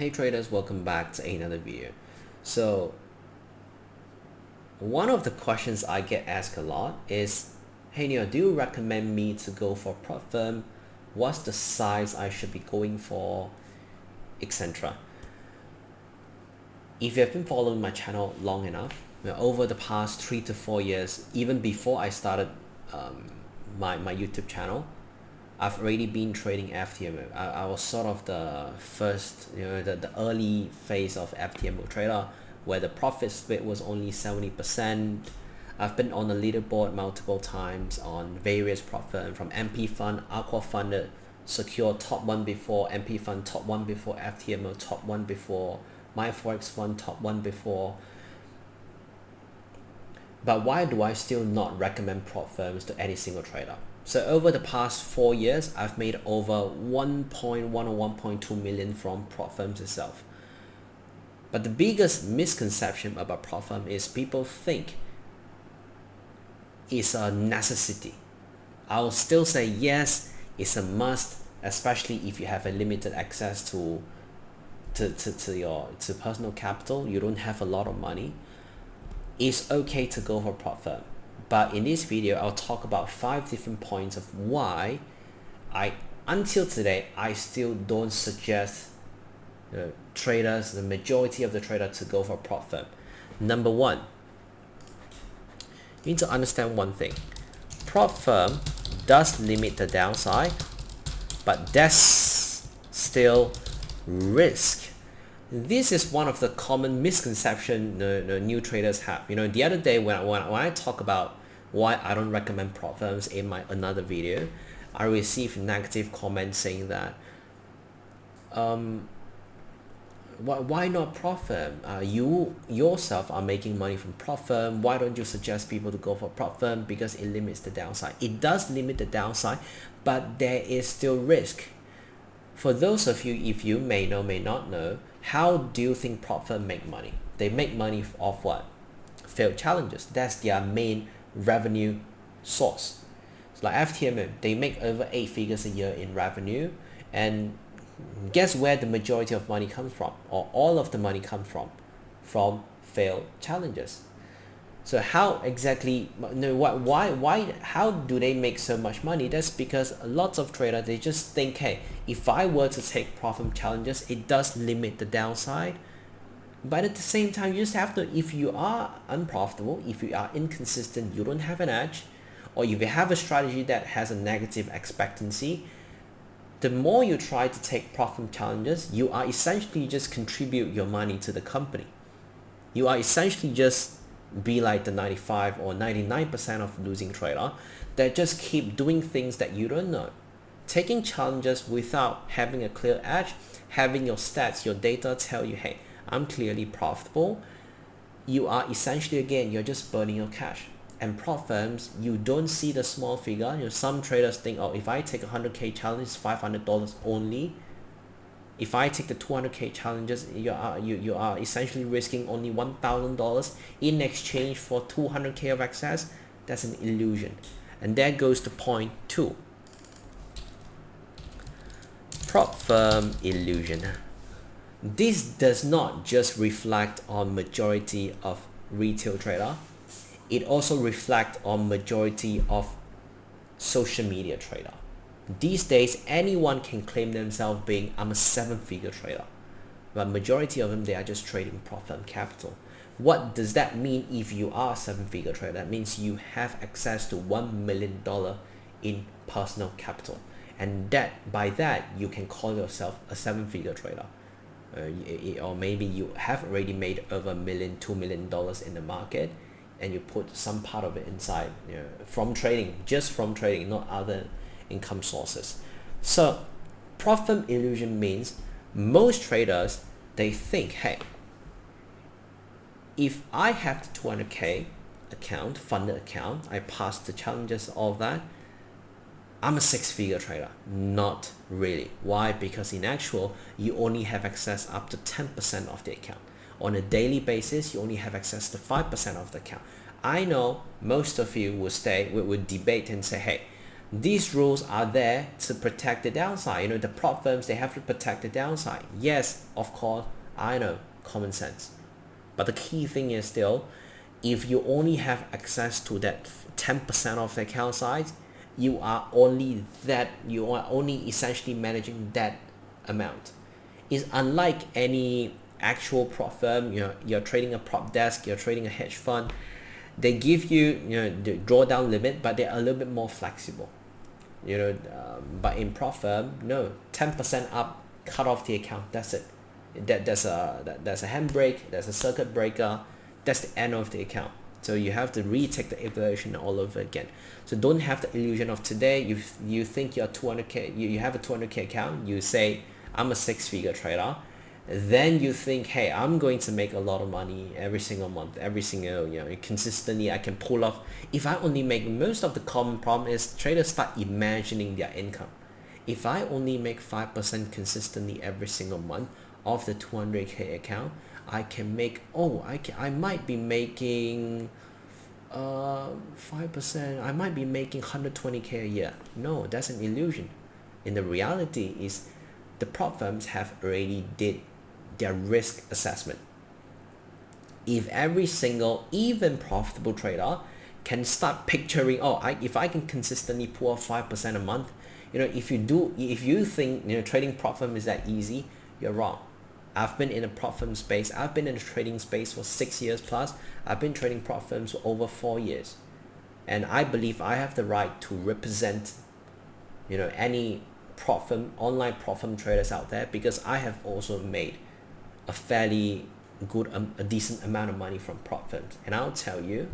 Hey traders, welcome back to another video. So one of the questions I get asked a lot is, hey Neil, do you recommend me to go for prop firm? What's the size I should be going for, etc. If you have been following my channel long enough, over the past 3 to 4 years, even before I started my YouTube channel, I've already been trading FTMO. I was sort of the first, the early phase of FTMO trader where the profit split was only 70%. I've been on the leaderboard multiple times on various prop firms from MP Fund, Aqua Funded, Secure top 1 before, MP Fund top 1 before, FTMO top 1 before, My Forex Fund top 1 before. But why do I still not recommend prop firms to any single trader? So over the past 4 years, I've made over 1.1 or 1.2 million from prop firms itself. But the biggest misconception about prop firm is people think it's a necessity. I'll still say yes, it's a must, especially if you have a limited access to personal capital. You don't have a lot of money. It's okay to go for prop firm. But in this video, I'll talk about 5 different points of why until today, I still don't suggest traders, the majority of the traders, to go for prop firm. Number one, you need to understand one thing. Prop firm does limit the downside, but that's still risk. This is one of the common misconceptions new traders have. The other day when I talk about why I don't recommend prop firms in my another video, I received negative comments saying that why not prop firm? You yourself are making money from prop firm. Why don't you suggest people to go for prop firm? Because it limits the downside. It does limit the downside, but there is still risk. For those of you, if you may not know, how do you think prop firm make money? They make money off what? Failed challenges. That's their main revenue source. So like FTMO, they make over 8 figures a year in revenue, and guess where the majority of money comes from, or all of the money comes from failed challenges. So how exactly, how do they make so much money? That's because lots of traders, they just think, hey, if I were to take profit challenges, it does limit the downside. But at the same time, you just have to, if you are unprofitable, if you are inconsistent, you don't have an edge, or if you have a strategy that has a negative expectancy, the more you try to take profit challenges, you are essentially just contribute your money to the company. You are essentially just be like the 95 or 99% of losing trader that just keep doing things that you don't know. Taking challenges without having a clear edge, having your stats, your data tell you, hey, I'm clearly profitable. You are essentially, again, you're just burning your cash. And prop firms, you don't see the small figure. Some traders think, oh, if I take 100K challenge, it's $500 only. If I take the 200K challenges, you are essentially risking only $1,000 in exchange for 200K of access. That's an illusion. And that goes to point 2. Prop firm illusion. This does not just reflect on majority of retail trader. It also reflects on majority of social media trader. These days, anyone can claim themselves being, I'm a 7-figure trader. But majority of them, they are just trading prop firm capital. What does that mean if you are a 7-figure trader? That means you have access to $1 million in personal capital. And that by that, you can call yourself a 7-figure trader. Or maybe you have already made over $1 million, $2 million in the market, and you put some part of it inside from trading, just from trading, not other income sources. So prop firm illusion means most traders, they think, hey, if I have the 200K account, funded account, I pass the challenges, all of that, I'm a 6-figure trader. Not really. Why? Because in actual, you only have access up to 10% of the account. On a daily basis, you only have access to 5% of the account. I know most of you will would debate and say, hey, These rules are there to protect the downside. You know, the prop firms, they have to protect the downside. Yes, of course, I know, common sense. But the key thing is still, if you only have access to that 10% of the account size, you are only essentially managing that amount. It's unlike any actual prop firm. You're trading a prop desk, you're trading a hedge fund. They give you, the drawdown limit, but they're a little bit more flexible. But in prop firm, no, 10% up, cut off the account. That's it. There's a handbrake, there's a circuit breaker. That's the end of the account. So you have to retake the evaluation all over again. So don't have the illusion of today. You think you're 200k, you have a 200k account. You say I'm a 6-figure trader. Then you think, hey, I'm going to make a lot of money every single month, every single, consistently I can pull off. If I only make, most of the common problem is traders start imagining their income. If I only make 5% consistently every single month of the 200k account, I can make, I might be making 5%, I might be making 120k a year. No, that's an illusion. And the reality is the prop firms have already did their risk assessment. If every single, even profitable trader can start picturing, if I can consistently pull off 5% a month, if you think trading prop firm is that easy, you're wrong. I've been in the prop firm space. I've been in the trading space for 6 years plus. I've been trading prop firms for over 4 years, and I believe I have the right to represent any prop firm, online prop firm traders out there, because I have also made a fairly good, a decent amount of money from prop firms. And I'll tell you,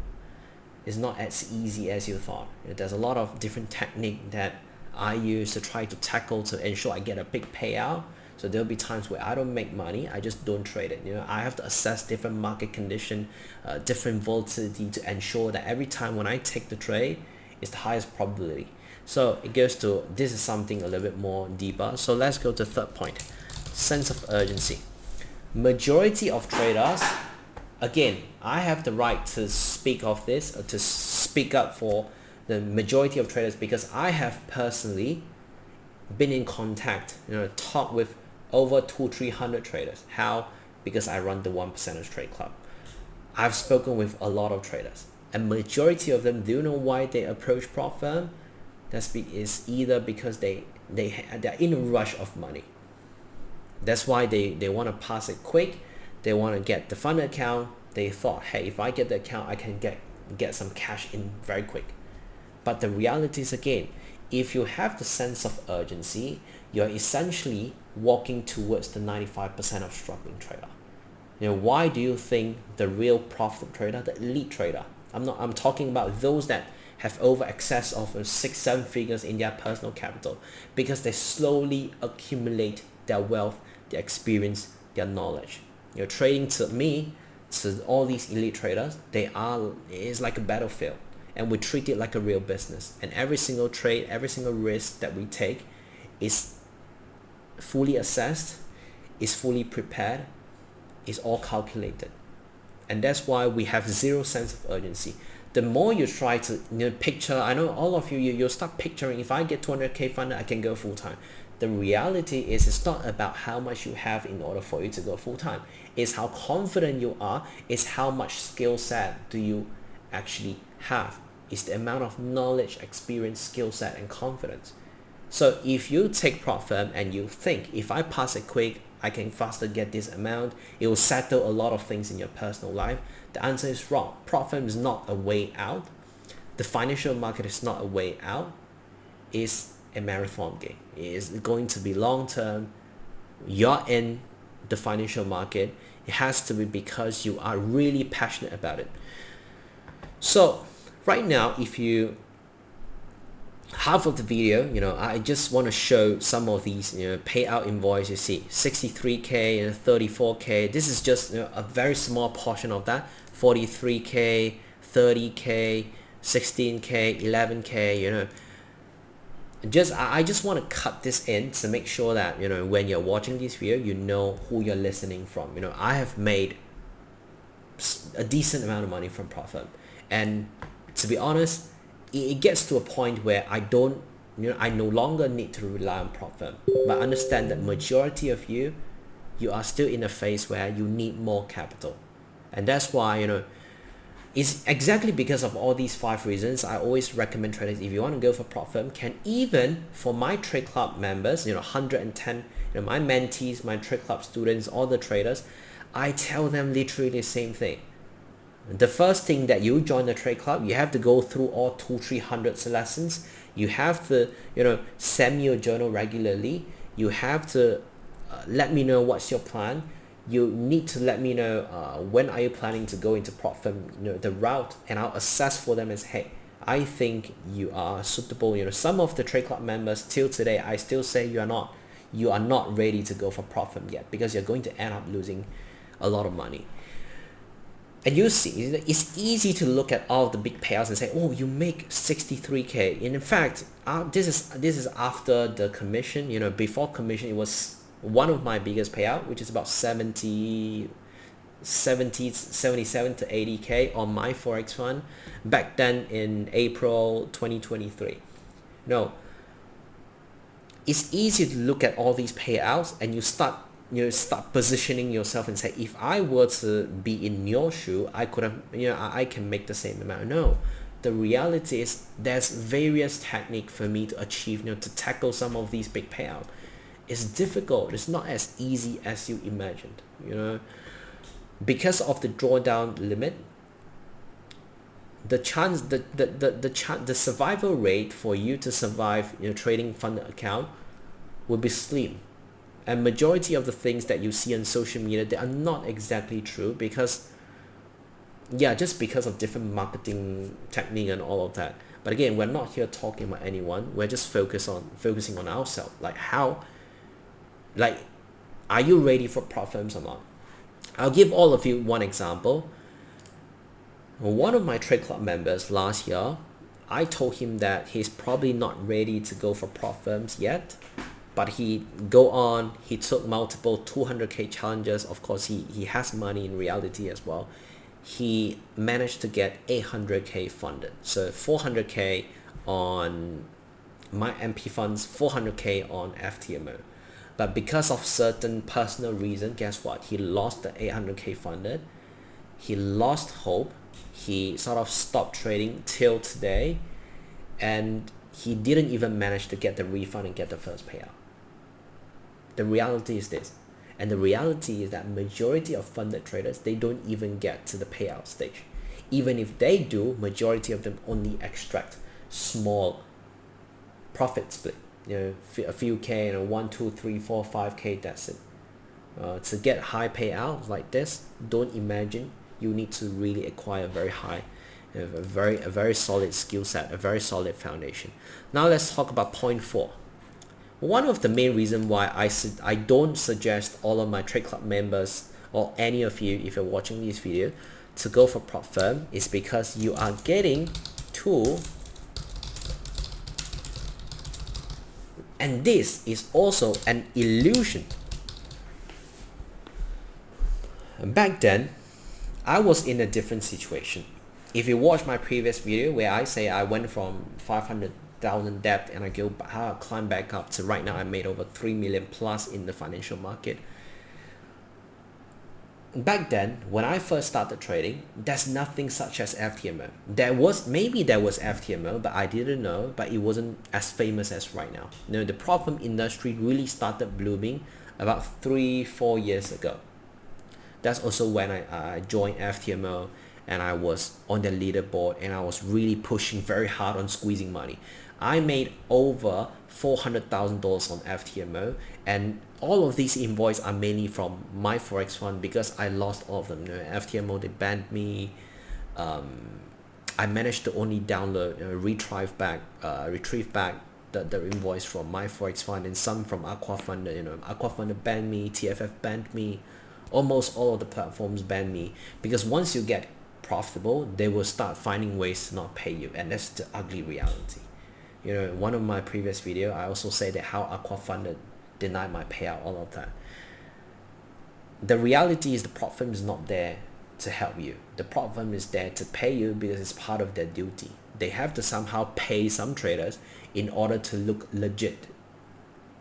it's not as easy as you thought. There's a lot of different technique that I use to try to tackle to ensure I get a big payout. So there'll be times where I don't make money, I just don't trade it. I have to assess different market condition, different volatility to ensure that every time when I take the trade, it's the highest probability. So it goes to, this is something a little bit more deeper. So let's go to the third point, sense of urgency. Majority of traders, again, I have the right to speak of this, or to speak up for the majority of traders, because I have personally been in contact, talk with over 200-300 traders. How? Because I run the 1%ers Trade Club. I've spoken with a lot of traders, and majority of them, do you know why they approach prop firm? Is either because they're in a rush of money. That's why they want to pass it quick. They want to get the fund account. They thought, hey, if I get the account, I can get some cash in very quick. But the reality is, again, if you have the sense of urgency, you're essentially walking towards the 95% of struggling trader. Why do you think the real profitable trader, the elite trader, I'm talking about those that have over excess of 6-7 figures in their personal capital, because they slowly accumulate their wealth, their experience, their knowledge. Trading, to me, to all these elite traders, it's like a battlefield, and we treat it like a real business. And every single trade, every single risk that we take is fully assessed, is fully prepared, is all calculated. And that's why we have zero sense of urgency. The more you try to picture, I know all of you'll start picturing, if I get 200k funded, I can go full-time. The reality is, it's not about how much you have in order for you to go full-time. It's how confident you are. It's how much skill set do you actually have. It's the amount of knowledge, experience, skill set, and confidence. So if you take prop firm and you think, if I pass it quick, I can faster get this amount, it will settle a lot of things in your personal life. The answer is wrong. Prop firm is not a way out. The financial market is not a way out. It's a marathon game. It is going to be long term. You're in the financial market. It has to be because you are really passionate about it. So right now, if you half of the video, I just want to show some of these payout invoice. You see 63k and 34k. This is just a very small portion of that. 43k, 30k, 16k, 11k. I just want to cut this in to make sure that when you're watching this video, you know who you're listening from. I have made a decent amount of money from prop firm, and to be honest, it gets to a point where I no longer need to rely on prop firm, but understand that majority of you are still in a phase where you need more capital. And that's why, it's exactly because of all these 5 reasons I always recommend traders, if you want to go for prop firm, can even for my trade club members, 110, my mentees, my trade club students, all the traders, I tell them literally the same thing. The first thing that you join the trade club, you have to go through all 200-300 lessons. You have to, send me your journal regularly. You have to let me know what's your plan. You need to let me know when are you planning to go into prop firm, the route, and I'll assess for them as, hey, I think you are suitable. Some of the trade club members till today, I still say you are not ready to go for prop firm yet, because you're going to end up losing a lot of money. And you see, it's easy to look at all the big payouts and say, oh, you make 63K. And in fact, this is after the commission. Before commission, it was one of my biggest payout, which is about 77 to 80K on my Forex fund back then in April 2023. No, it's easy to look at all these payouts and you start positioning yourself and say, if I were to be in your shoe, I could have, I can make the same amount. No, the reality is there's various techniques for me to achieve, to tackle some of these big payouts. It's difficult. It's not as easy as you imagined, because of the drawdown limit. The chance, the survival rate for you to survive trading funded account will be slim. And majority of the things that you see on social media, they are not exactly true, because just because of different marketing technique and all of that. But again, we're not here talking about anyone. We're just focusing on ourselves. Are you ready for prop firms or not? I'll give all of you one example. One of my trade club members last year, I told him that he's probably not ready to go for prop firms yet, but he took multiple 200K challenges. Of course, he has money in reality as well. He managed to get 800K funded. So 400K on my MP funds, 400K on FTMO. But because of certain personal reason, guess what? He lost the 800K funded. He lost hope. He sort of stopped trading till today, and he didn't even manage to get the refund and get the first payout. The reality is this, and the reality is that majority of funded traders, they don't even get to the payout stage. Even if they do, majority of them only extract small profit split, a few K, 1, 2, 3, 4, 5K, that's it. To get high payouts like this, don't imagine you need to really acquire a very solid skill set, a very solid foundation. Now let's talk about point 4. One of the main reasons why I don't suggest all of my trade club members or any of you, if you're watching this video, to go for prop firm is because you are getting to, and this is also an illusion. Back then, I was in a different situation. If you watch my previous video where I say I went from 500,000 debt and I climbed back up to right now, I made over 3 million plus in the financial market. Back then, when I first started trading, there's nothing such as FTMO. Maybe there was FTMO, but I didn't know, but it wasn't as famous as right now. The prop firm industry really started blooming about 3-4 years ago. That's also when I joined FTMO, and I was on the leaderboard, and I was really pushing very hard on squeezing money. I made over $400,000 on FTMO, and all of these invoices are mainly from my Forex fund because I lost all of them. FTMO, they banned me. I managed to only download, retrieve back the invoice from my Forex fund, and some from Aqua Fund. Aqua Fund banned me, TFF banned me. Almost all of the platforms ban me, because once you get profitable, they will start finding ways to not pay you, and that's the ugly reality. One of my previous video, I also say that how Aqua Fund denied my payout, all of that. The reality is the prop firm is not there to help you. The prop firm is there to pay you because it's part of their duty. They have to somehow pay some traders in order to look legit,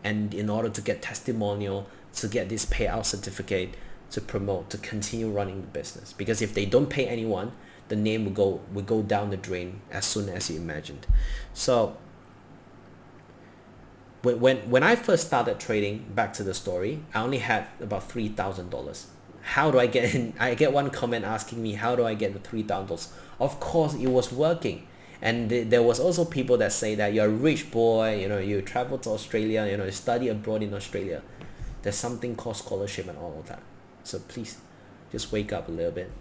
and in order to get testimonial, to get this payout certificate, to promote, to continue running the business. Because if they don't pay anyone, the name will go down the drain as soon as you imagined. So when I first started trading, back to the story, I only had about $3,000. How do I get in? I get one comment asking me, how do I get the $3,000? Of course, it was working. And there was also people that say that you're a rich boy, you travel to Australia, you study abroad in Australia. There's something called scholarship and all of that. So please just wake up a little bit.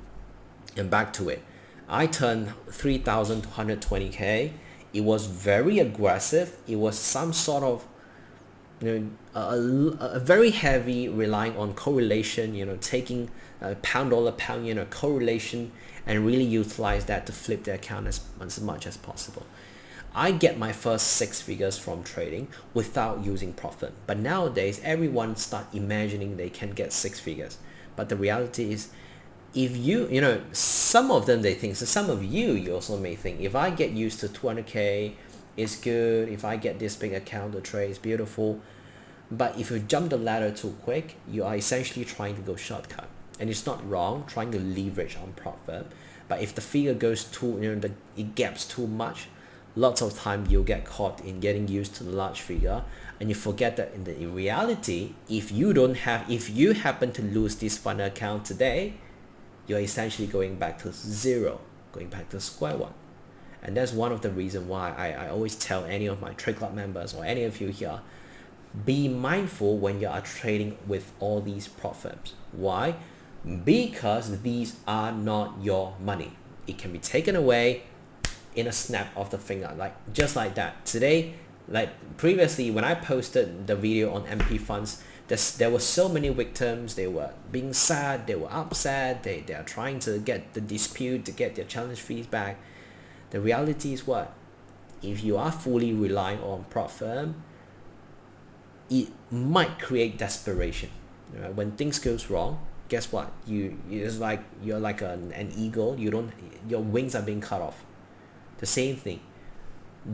And back to it. I turned 3,000 to 120K. It was very aggressive. It was some sort of a very heavy relying on correlation, taking pound dollar pound, correlation, and really utilize that to flip the account as much as possible. I get my first 6 figures from trading without using profit. But nowadays, everyone start imagining they can get 6 figures. But the reality is, if some of them, they think, so some of you also may think, if I get used to 200K, it's good. If I get this big account to trade, it's beautiful. But if you jump the ladder too quick, you are essentially trying to go shortcut. And it's not wrong trying to leverage on profit, but if the figure goes too, it gaps too much, lots of time you'll get caught in getting used to the large figure, and you forget that in reality, if you happen to lose this fund account today, you're essentially going back to zero, going back to square one. And that's one of the reasons why I always tell any of my trade club members or any of you here, be mindful when you are trading with all these prop firms. Why? Because these are not your money. It can be taken away in a snap of the finger, just like that. Today, like previously, when I posted the video on MP funds, there were so many victims. They were being sad, they were upset, they are trying to get the dispute, to get their challenge fees back. The reality is what? If you are fully relying on prop firm, it might create desperation. When things goes wrong, guess what? It's like you're like an eagle. Your wings are being cut off. The same thing.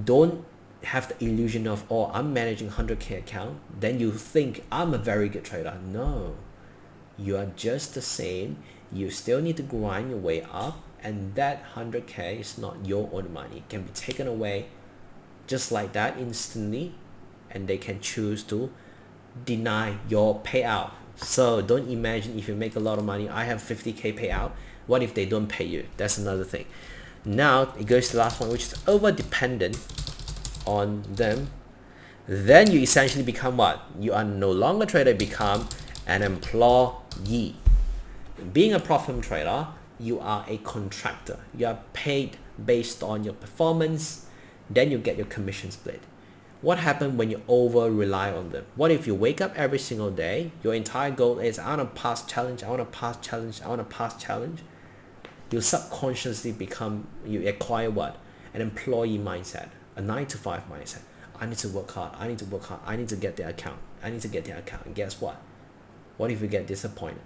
Don't have the illusion of, I'm managing 100K account, then you think I'm a very good trader. No, you are just the same. You still need to grind your way up, and that 100K is not your own money. It can be taken away just like that instantly, and they can choose to deny your payout. So don't imagine if you make a lot of money, I have 50K payout. What if they don't pay you? That's another thing. Now it goes to the last one, which is over dependent on them. Then you essentially become what? You are no longer a trader, become an employee. Being a prop firm trader, you are a contractor. You are paid based on your performance. Then you get your commission split. What happens when you over rely on them? What if you wake up every single day, your entire goal is, I want to pass challenge, I want to pass challenge, I want to pass challenge? You subconsciously you acquire what? An employee mindset, a 9-to-5 mindset. I need to work hard, I need to work hard, I need to get their account, I need to get their account. And guess what? What if you get disappointed?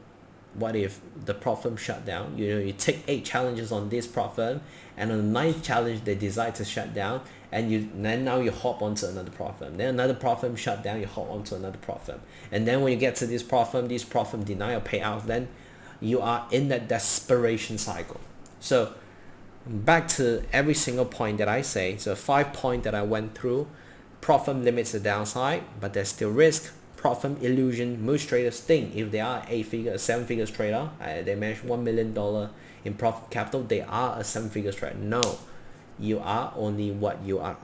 What if the prop firm shut down? You take 8 challenges on this prop firm, and on the 9th challenge they decide to shut down, and then now you hop onto another prop firm. Then another prop firm shut down, you hop onto another prop firm. And then when you get to this prop firm deny your payout, then you are in that desperation cycle. So back to every single point that I say, so 5 points that I went through. Prop firm limits the downside, but there's still risk. Prop firm illusion. Most traders think if they are 7 figures trader, they manage $1 million in profit capital, they are a 7 figures trader. No, you are only what you are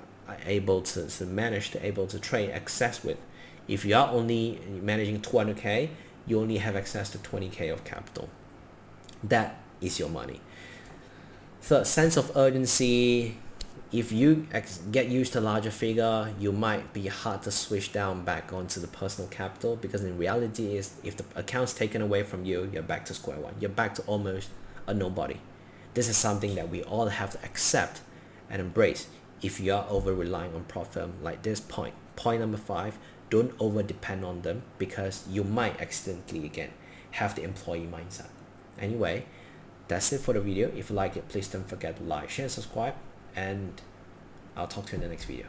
able to manage, able to trade access with. If you are only managing 200K, you only have access to 20K of capital. That is your money. Third, sense of urgency. If you get used to a larger figure, you might be hard to switch down back onto the personal capital, because in reality is, if the account's taken away from you, you're back to square one. You're back to almost a nobody. This is something that we all have to accept and embrace if you are over relying on prop firm like this point. Point number 5, don't over depend on them, because you might accidentally again have the employee mindset. Anyway, That's it for the video. If you like it, please don't forget to like, share, subscribe, and I'll talk to you in the next video.